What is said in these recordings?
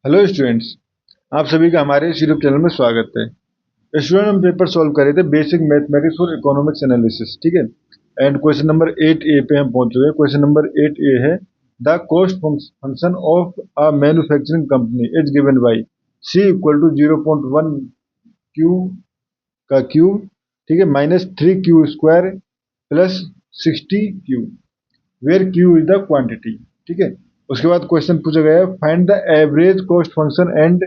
Hello students, आप सभी का हमारे इस यूट्यूब चैनल में स्वागत है। स्टूडेंट, हम पेपर सॉल्व कर रहे थे basic mathematics for economics analysis, ठीक है। एंड क्वेश्चन नंबर 8A पे हम पहुंच चुके हैं। क्वेश्चन नंबर 8A है, the cost function of a manufacturing company is given by C equal to 0.1 Q का क्यूब, ठीक है, minus 3Q square plus 60Q, where Q is the quantity, ठीक है। उसके बाद क्वेश्चन पूछा गया है, find the average cost function and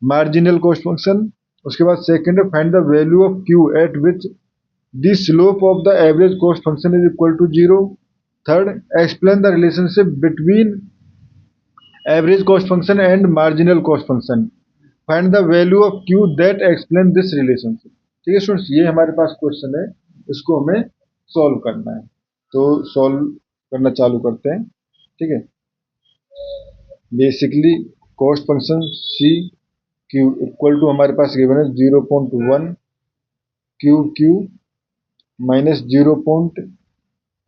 marginal cost function. उसके बाद सेकंड है, find the value of Q at which the slope of the average cost function is equal to 0। Third, explain the relationship between average cost function and marginal cost function. Find the value of Q that explain this relationship. ठीक है students, ये हमारे पास question है, इसको हमें solve करना है। तो सॉल्व करना चालू करते हैं, ठीक है। Basically cost function C Q equal to हमारे पास गिवन है 0.1 क्यू माइनस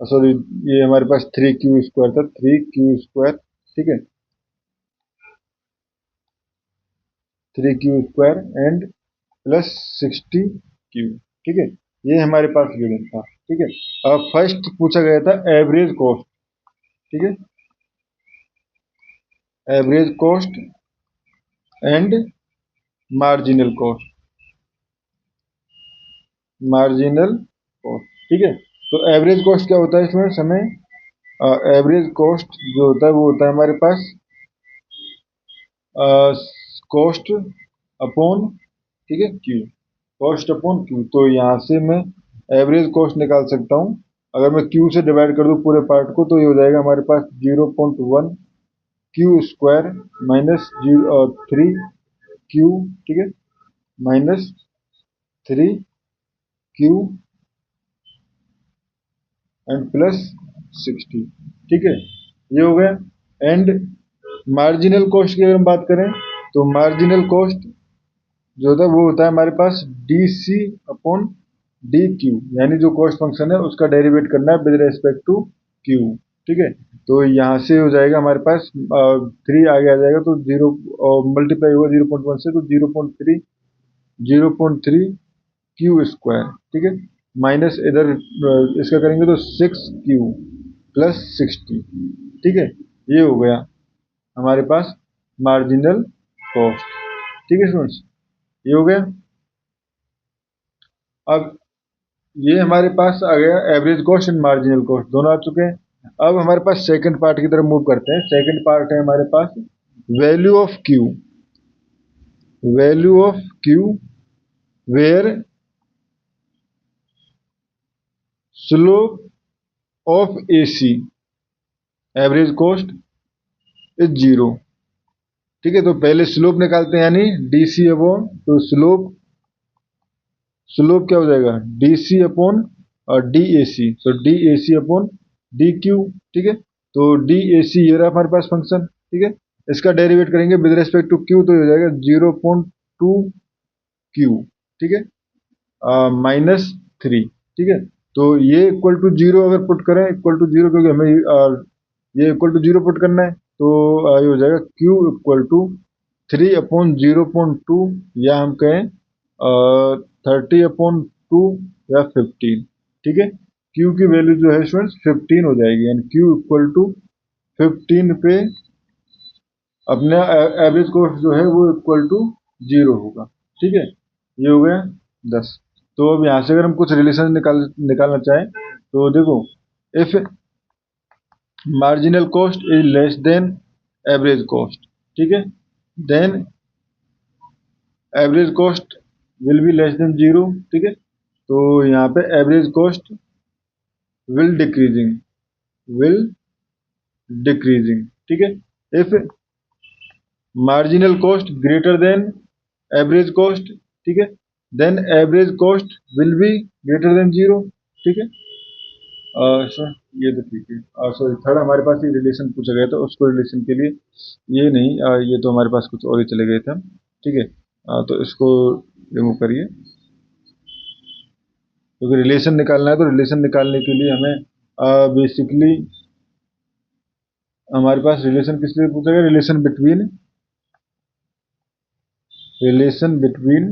सॉरी, ये हमारे पास 3Q स्क्वायर था, 3Q स्क्वायर, ठीक है, 3Q square and plus 60Q, ठीक है। ये हमारे पास गिवन था, ठीक है। अब फर्स्ट पूछा गया था एवरेज कॉस्ट, ठीक है, average cost and marginal cost, marginal cost, ठीक है। तो एवरेज कॉस्ट क्या होता है स्टूडेंट्स, हमें एवरेज कॉस्ट जो होता है वो होता है हमारे पास कॉस्ट अपॉन, ठीक है, क्यू, कॉस्ट अपॉन क्यू। तो यहाँ से मैं एवरेज कॉस्ट निकाल सकता हूँ। अगर मैं क्यू से डिवाइड कर दूँ पूरे पार्ट को तो ये हो जाएगा हमारे पास 0.1 क्यू स्क्वायर माइनस 3Q, ठीक है, माइनस 3Q एंड प्लस 60, ठीक है, ये हो गया। एंड मार्जिनल कॉस्ट की अगर हम बात करें तो मार्जिनल कॉस्ट जो होता है वो होता है हमारे पास DC अपॉन DQ, यानी जो कॉस्ट फंक्शन है उसका डेरिवेट करना है विद रेस्पेक्ट टू Q, ठीक है। तो यहाँ से हो जाएगा हमारे पास 3 आगे आ जाएगा तो 0 मल्टीप्लाई होगा 0.1 से, तो 0.3 क्यू स्क्वायर, ठीक है, माइनस इधर इसका करेंगे तो 6Q प्लस 60, ठीक है। ये हो गया हमारे पास मार्जिनल कॉस्ट, ठीक है स्टूडेंट्स, ये हो गया। अब ये हमारे पास आ गया average cost and marginal cost, दोनों आ चुके हैं। अब हमारे पास सेकंड पार्ट की तरफ मूव करते हैं। सेकंड पार्ट है हमारे पास value of Q, value of Q where slope of AC average cost is 0, ठीक है। तो पहले स्लोप निकालते हैं, यानी DC अपॉन, तो स्लोप क्या हो जाएगा DC अपॉन DAC, तो DAC अपॉन DQ, ठीक है। तो DAC ये रहा हमारे पास फंक्शन, ठीक है। इसका डेरिवेट करेंगे विद रेस्पेक्ट टू Q तो ये हो जाएगा 0.2Q, ठीक है, माइनस 3, ठीक है। तो ये इक्वल टू 0 अगर पुट करें, इक्वल टू 0, क्योंकि हमें ये इक्वल टू 0 पुट करना है, तो ये हो जाएगा Q इक्वल टू 3/0.2, या हम कहें 30/2 या 15, ठीक है। Q की वैल्यू जो है स्टूडेंट्स 15 हो जाएगी, यानी Q इक्वल टू 15 पे अपना एवरेज कॉस्ट जो है वो इक्वल टू 0 होगा, ठीक है। ये हो गया 10। तो अब यहाँ से अगर हम कुछ रिलेशन निकालना चाहें तो देखो, if marginal cost is less than average cost, ठीक है, then average cost will be less than 0, ठीक है। तो यहाँ पे एवरेज कॉस्ट विल डिक्रीजिंग, ठीक है। If marginal cost greater than average cost, ठीक है, then average cost will be greater than 0, ठीक है। सर ये तो ठीक है, सॉरी, थर्ड हमारे पास ये रिलेशन पूछा गया था, उसको रिलेशन के लिए ये नहीं, ये तो हमारे पास कुछ और ही चले गए थे, ठीक है। तो इसको रिमूव करिए, क्योंकि रिलेशन निकालना है, तो रिलेशन निकालने के लिए हमें बेसिकली हमारे पास रिलेशन किस लिए पूछा गया, relation between relation between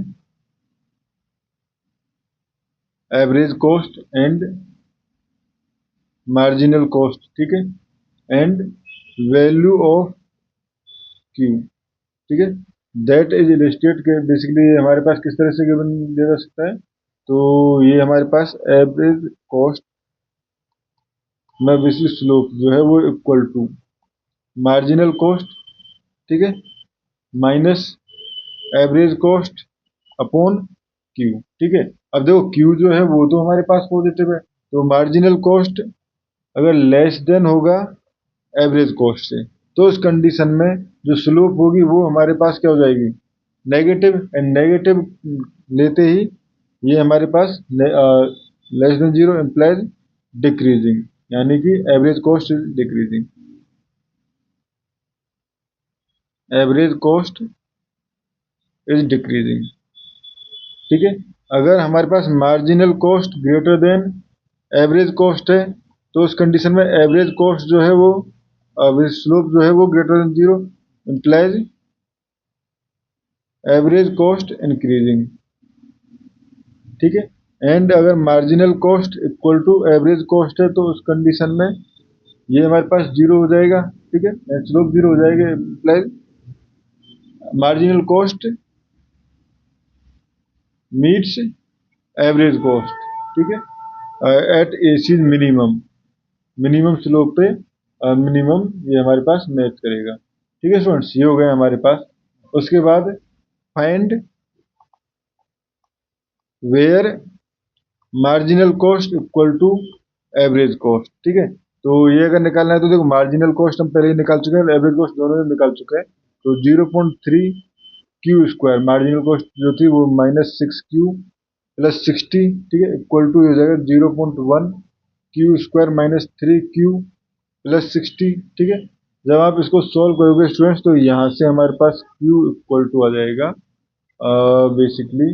average cost and marginal cost, ठीक है, एंड वैल्यू ऑफ क्यू, ठीक है, दैट इज इलस्ट्रेट के बेसिकली हमारे पास किस तरह से गिवन दिया जा सकता है। तो ये हमारे पास एवरेज कॉस्ट में बेसिकली स्लोप जो है वो इक्वल टू मार्जिनल कॉस्ट, ठीक है, minus average cost upon Q, ठीक है। अब देखो क्यू जो है वो तो हमारे पास पॉजिटिव है, तो मार्जिनल कॉस्ट अगर लेस देन होगा एवरेज कॉस्ट से, तो उस कंडीशन में जो स्लोप होगी वो हमारे पास क्या हो जाएगी, नेगेटिव, एंड नेगेटिव लेते ही ये हमारे पास less than zero implies decreasing, यानी कि average cost is decreasing, average cost is decreasing, ठीक है। अगर हमारे पास marginal cost greater than average cost है, तो उस कंडीशन में एवरेज कॉस्ट जो है वो स्लोप जो है वो greater than zero implies average cost increasing, ठीक है। एंड अगर marginal cost equal to average cost है, तो उस कंडीशन में ये हमारे पास जीरो हो जाएगा, ठीक है, स्लोप जीरो हो जाएगा, implies marginal cost meets average cost, ठीक है, at AC minimum, minimum slope पे मिनिमम ये हमारे पास मैच करेगा, ठीक है स्टूडेंट्स, ये हो गया हमारे पास। उसके बाद find where marginal cost equal to average cost, ठीक है। तो ये अगर निकालना है तो देखो मार्जिनल कॉस्ट हम पहले ही निकाल चुके हैं, एवरेज कॉस्ट दोनों में निकाल चुके हैं। तो 0.3 क्यू स्क्वायर मार्जिनल कॉस्ट जो थी वो -6 क्यू प्लस 60, ठीक है, इक्वल टू हो जाएगा 0.1 क्यू स्क्वायर -3 क्यू प्लस 60, ठीक है। जब आप इसको सॉल्व करोगे स्टूडेंट्स, तो यहाँ से हमारे पास क्यू इक्वल टू आ जाएगा बेसिकली,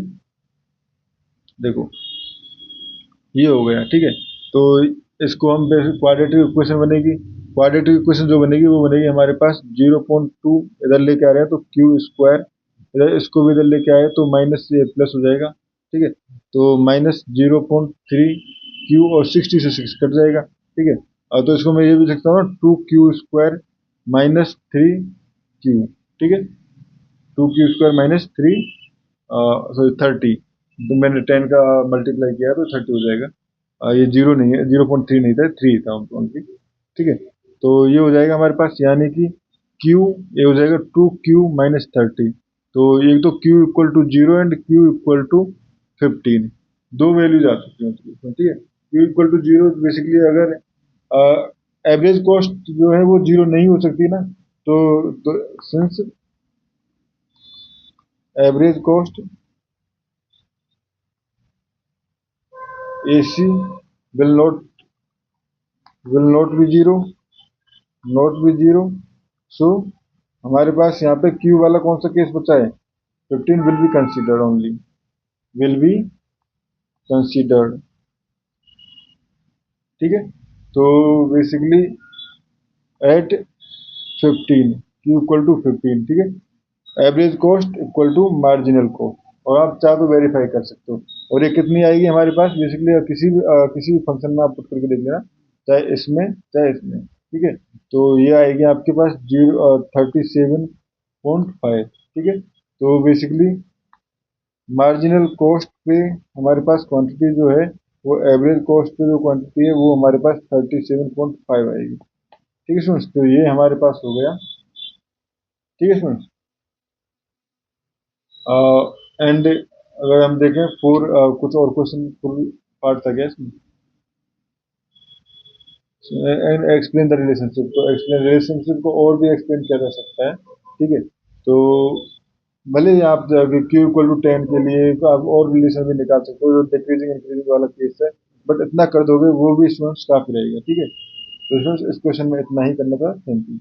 देखो ये हो गया, ठीक है। तो इसको हम क्वाड्रेटिक इक्वेशन बनेगी, क्वाड्रेटिक इक्वेशन जो बनेगी वो बनेगी हमारे पास 0.2 इधर लेके आ रहे हैं तो क्यू स्क्वायर, इधर इसको भी इधर लेके आए तो माइनस से प्लस हो जाएगा, ठीक है। तो -0.3 क्यू और 60 से 6 कट जाएगा, ठीक है। और तो इसको मैं ये भी लिखता हूँ 2 क्यू स्क्वायर -3 क्यू, ठीक है, 2 क्यू स्क्वायर -3 सॉरी 30, तो मैंने 10 का मल्टीप्लाई किया तो 30 हो जाएगा। ये जीरो नहीं है, 0.3 नहीं था, 3 था ओनली, ठीक है। तो ये हो जाएगा हमारे पास, यानी कि Q ये हो जाएगा 2Q-30, तो एक तो Q equal to 0 and Q equal to 15, दो वैल्यूज आ सकती हैं उसमें, ठीक है। Q इक्वल टू 0 बेसिकली अगर एवरेज कॉस्ट जो है वो 0 नहीं हो सकती ना, तो since average cost AC will not be zero, not be zero, so हमारे पास यहाँ पे Q वाला कौन सा केस बचा है, 15 will be considered only, will be considered, ठीक है। तो basically at 15 Q equal to 15, ठीक है, average cost equal to marginal cost, और आप चाहे तो वेरीफाई कर सकते हो। और ये कितनी आएगी हमारे पास, बेसिकली किसी भी फंक्शन में आप पुट करके देख लेना, चाहे इसमें चाहे इसमें, ठीक है। तो ये आएगी आपके पास 37.5, ठीक है। तो बेसिकली मार्जिनल कॉस्ट पे हमारे पास क्वांटिटी जो है वो एवरेज कॉस्ट पे जो क्वांटिटी है वो हमारे पास 37.5 आएगी, ठीक है स्टूडेंट्स। तो ये हमारे पास हो गया, ठीक है स्टूडेंट्स। एंड अगर हम देखें फोर कुछ और क्वेश्चन फुल पार्ट था क्या इसमें, एंड एक्सप्लेन द रिलेशनशिप, तो एक्सप्लेन रिलेशनशिप को और भी एक्सप्लेन किया जा सकता है, ठीक है। तो भले ही आप क्यू इक्वल टू 10 के लिए तो आप और रिलेशन भी निकाल सकते हो, जो डिक्रीजिंग इंक्रीजिंग वाला केस है, बट इतना कर दोगे वो भी स्टूडेंट्स काफी रहेगा, ठीक है। तो स्टूडेंट्स इस क्वेश्चन में इतना ही करना था, थैंक यू।